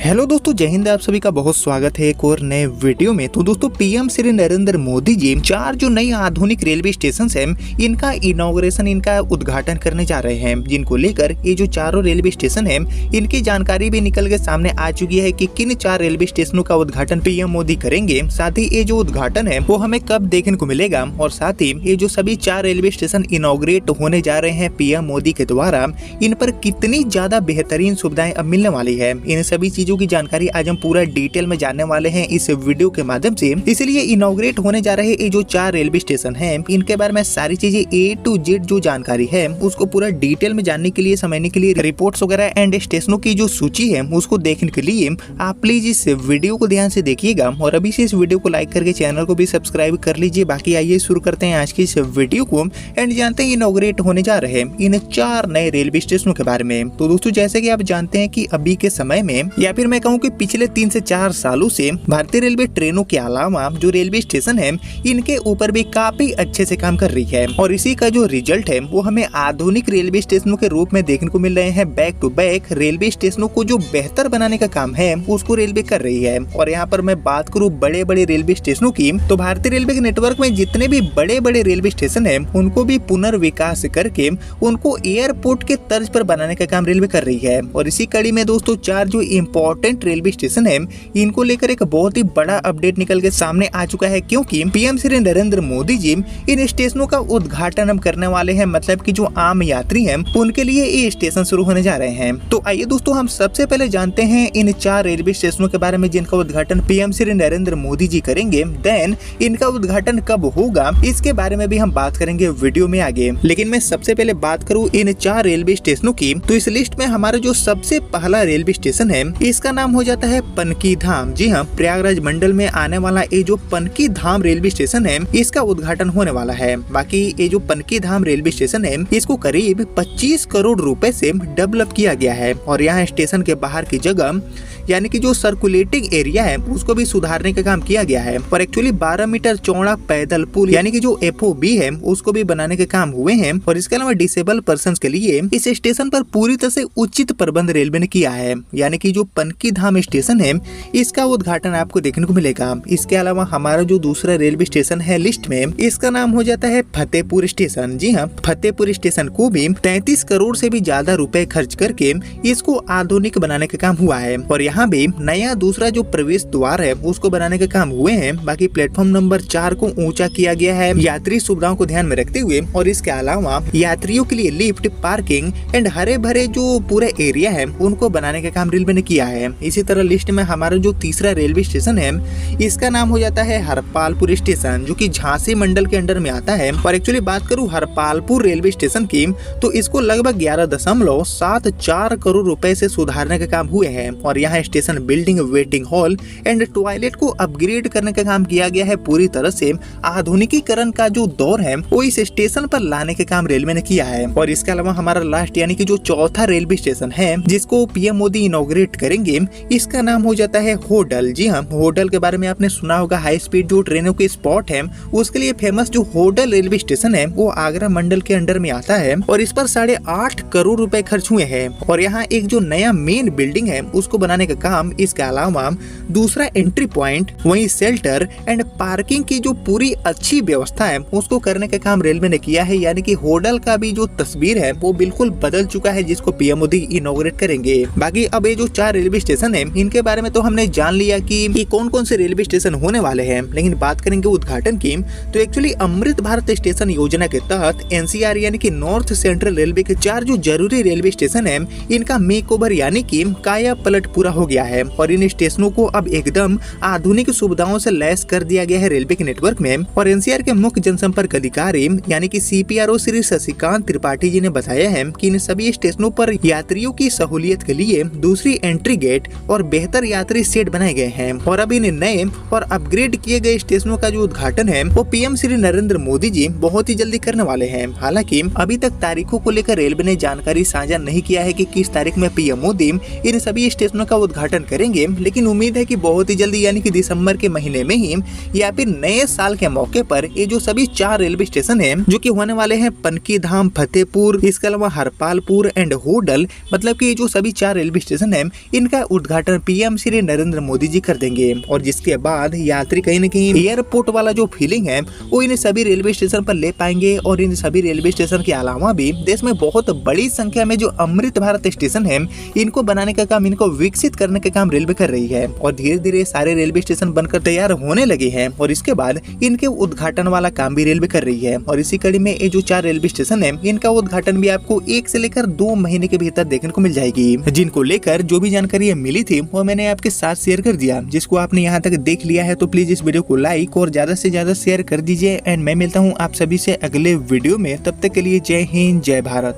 Hello दोस्तों, जय हिंद। आप सभी का बहुत स्वागत है एक और नए वीडियो में। तो दोस्तों, पीएम श्री नरेंद्र मोदी जी 4 जो नई आधुनिक रेलवे स्टेशन हैं, इनका इनॉग्रेशन, इनका उद्घाटन करने जा रहे हैं, जिनको लेकर ये जो चारों रेलवे स्टेशन हैं, इनकी जानकारी भी निकल के सामने आ चुकी है कि किन 4 रेलवे स्टेशनों का उद्घाटन पीएम मोदी करेंगे। साथ ही ये जो उद्घाटन है वो हमें कब देखने को मिलेगा, और साथ ही ये जो सभी 4 रेलवे स्टेशन इनॉग्रेट होने जा रहे हैं पीएम मोदी के द्वारा, इन पर कितनी ज्यादा बेहतरीन सुविधाएं अब मिलने वाली है, इन सभी चीजों की जानकारी आज हम पूरा डिटेल में जानने वाले हैं इस वीडियो के माध्यम से। इसलिए इनॉग्रेट होने जा रहे ये जो 4 रेलवे स्टेशन हैं, इनके बारे में सारी चीजें A to Z जो जानकारी है उसको पूरा डिटेल में जानने के लिए, समझने के लिए, रिपोर्ट्स वगैरह एंड स्टेशनों की जो सूची है उसको देखने के लिए आप प्लीज इस वीडियो को ध्यान से देखिएगा, और अभी से इस वीडियो को लाइक करके चैनल को भी सब्सक्राइब कर लीजिए। बाकी आइए शुरू करते हैं आज की इस वीडियो को एंड जानते हैं इनॉग्रेट होने जा रहे हैं इन 4 नए रेलवे स्टेशनों के बारे में। तो दोस्तों, जैसे कि आप जानते हैं कि अभी के समय में, या फिर मैं कहूँ कि पिछले 3 से 4 सालों से भारतीय रेलवे ट्रेनों के अलावा जो रेलवे स्टेशन है, इनके ऊपर भी काफी अच्छे से काम कर रही है, और इसी का जो रिजल्ट है वो हमें आधुनिक रेलवे स्टेशनों के रूप में देखने को मिल रहे हैं। बैक टू बैक रेलवे स्टेशनों को जो बेहतर बनाने का काम है उसको रेलवे कर रही है। और यहाँ पर मैं बात करूँ बड़े बड़े रेलवे स्टेशनों की, तो भारतीय रेलवे के नेटवर्क में जितने भी बड़े बड़े रेलवे स्टेशन है उनको भी पुनर्विकास करके उनको एयरपोर्ट के तर्ज पर बनाने का काम रेलवे कर रही है। और इसी कड़ी में दोस्तों, 4 जो इम्पोर्टेंट रेलवे स्टेशन है, इनको लेकर एक बहुत ही बड़ा अपडेट निकल के सामने आ चुका है, क्योंकि पीएम श्री नरेंद्र मोदी जी इन स्टेशनों का उद्घाटन हम करने वाले हैं। मतलब कि जो आम यात्री हैं उनके लिए ये स्टेशन शुरू होने जा रहे हैं। तो आइए दोस्तों, हम सबसे पहले जानते हैं इन 4 रेलवे स्टेशनों के बारे में जिनका उद्घाटन पीएम श्री नरेंद्र मोदी जी करेंगे। देन इनका उद्घाटन कब होगा इसके बारे में भी हम बात करेंगे वीडियो में आगे। लेकिन मैं सबसे पहले बात करूँ इन 4 रेलवे स्टेशनों की, तो इस लिस्ट में हमारा जो सबसे पहला रेलवे स्टेशन है, इसका नाम हो जाता है पनकी धाम। जी हाँ, प्रयागराज मंडल में आने वाला ये जो पनकी धाम रेलवे स्टेशन है, इसका उद्घाटन होने वाला है। बाकी ये जो पनकी धाम रेलवे स्टेशन है, इसको करीब 25 करोड़ रुपए से डेवलप किया गया है, और यहाँ स्टेशन के बाहर की जगह यानी कि जो सर्कुलेटिंग एरिया है उसको भी सुधारने का काम किया गया है। और एक्चुअली 12 मीटर चौड़ा पैदल पुल यानी कि जो FOB है उसको भी बनाने के काम हुए हैं। और इसके अलावा डिसेबल पर्संस के लिए इस स्टेशन पर पूरी तरह से उचित प्रबंध रेलवे ने किया है। यानी कि जो पनकी धाम स्टेशन है, इसका उद्घाटन आपको देखने को मिलेगा। इसके अलावा हमारा जो दूसरा रेलवे स्टेशन है लिस्ट में, इसका नाम हो जाता है फतेहपुर स्टेशन। जी हाँ, फतेहपुर स्टेशन को भी 33 करोड़ से भी ज्यादा रुपए खर्च करके इसको आधुनिक बनाने का काम हुआ है। और यहाँ भी नया दूसरा जो प्रवेश द्वार है उसको बनाने के काम हुए हैं। बाकी प्लेटफॉर्म नंबर 4 को ऊंचा किया गया है यात्री सुविधाओं को ध्यान में रखते हुए, और इसके अलावा यात्रियों के लिए लिफ्ट, पार्किंग एंड हरे भरे जो पूरे एरिया है उनको बनाने का काम रेलवे ने किया है। इसी तरह लिस्ट में हमारा जो तीसरा रेलवे स्टेशन है, इसका नाम हो जाता है हरपालपुर स्टेशन, जो कि झांसी मंडल के अंडर में आता है। और एक्चुअली बात करूँ हरपालपुर रेलवे स्टेशन की, तो इसको लगभग 11.74 करोड़ रुपए से सुधारने का काम हुए हैं। और यहाँ station building, waiting hall and toilet को अपग्रेड करने का काम किया गया है। पूरी तरह से आधुनिकीकरण का जो दौर है वो इस स्टेशन पर लाने के काम रेलवे ने किया है। और इसके अलावा हमारा लास्ट यानी कि जो चौथा रेलवे स्टेशन है जिसको पीएम मोदी इनॉग्रेट करेंगे, इसका नाम हो जाता है होडल। जी हाँ, होडल के बारे में आपने सुना होगा। हाई स्पीड जो ट्रेनों के स्पॉट है उसके लिए फेमस जो होडल रेलवे स्टेशन है वो आगरा मंडल के अंडर में आता है, और इस पर 8.5 करोड़ रुपए खर्च हुए हैं। और यहाँ एक जो नया मेन बिल्डिंग है उसको बनाने का काम, इसके अलावा दूसरा एंट्री पॉइंट, वहीं शेल्टर एंड पार्किंग की जो पूरी अच्छी व्यवस्था है उसको करने का काम रेलवे ने किया है। यानी कि होडल का भी जो तस्वीर है वो बिल्कुल बदल चुका है, जिसको पीएम मोदी इनॉग्रेट करेंगे। बाकी अब ये जो 4 रेलवे स्टेशन है इनके बारे में तो हमने जान लिया कि कौन कौन से रेलवे स्टेशन होने वाले हैं। लेकिन बात करेंगे उद्घाटन की, तो एक्चुअली अमृत भारत स्टेशन योजना के तहत NCR यानी कि नॉर्थ सेंट्रल रेलवे के 4 जो जरूरी रेलवे स्टेशन है, इनका मेक ओवर यानी कि काया पलट पूरा हो गया है। और इन स्टेशनों को अब एकदम आधुनिक सुविधाओं से लैस कर दिया गया है रेलवे के नेटवर्क में। और NCR के मुख्य जनसंपर्क अधिकारी यानी कि CPRO श्री शशिकांत त्रिपाठी जी ने बताया है कि इन सभी स्टेशनों पर यात्रियों की सहूलियत के लिए दूसरी एंट्री गेट और बेहतर यात्री सेट बनाए गए हैं। और अब इन नए और अपग्रेड किए गए स्टेशनों का जो उद्घाटन है वो पीएम श्री नरेंद्र मोदी जी बहुत ही जल्दी करने वाले हैं। हालांकि अभी तक तारीखों को लेकर रेलवे ने जानकारी साझा नहीं किया है कि किस तारीख में पीएम मोदी इन सभी स्टेशनों का उद्घाटन करेंगे, लेकिन उम्मीद है कि बहुत ही जल्दी यानी कि दिसंबर के महीने में ही या फिर नए साल के मौके पर ये जो सभी 4 रेलवे स्टेशन हैं जो कि होने वाले हैं पनकी धाम, फतेहपुर, इसके अलावा हरपालपुर एंड होडल, मतलब कि ये जो सभी 4 रेलवे स्टेशन हैं इनका इनका उद्घाटन पीएम श्री नरेंद्र मोदी जी कर देंगे और जिसके बाद यात्री कहीं न कहीं एयरपोर्ट वाला जो फीलिंग है वो इन सभी रेलवे स्टेशन पर ले पाएंगे। और इन सभी रेलवे स्टेशन के अलावा भी देश में बहुत बड़ी संख्या में जो अमृत भारत स्टेशन है इनको बनाने का काम, इनको विकसित करने का काम रेलवे कर रही है और धीरे धीरे सारे रेलवे स्टेशन बनकर तैयार होने लगे हैं और इसके बाद इनके उद्घाटन वाला काम भी रेलवे कर रही है। और इसी कड़ी में ये जो 4 रेलवे स्टेशन है इनका उद्घाटन भी आपको 1 से लेकर 2 महीने के भीतर देखने को मिल जाएगी। जिनको लेकर जो भी जानकारी मिली थी वो मैंने आपके साथ शेयर कर दिया। जिसको आपने यहाँ तक देख लिया है तो प्लीज इस वीडियो को लाइक और ज्यादा से ज्यादा शेयर कर दीजिए। एंड मैं मिलता हूँ आप सभी से अगले वीडियो में, तब तक के लिए जय हिंद जय भारत।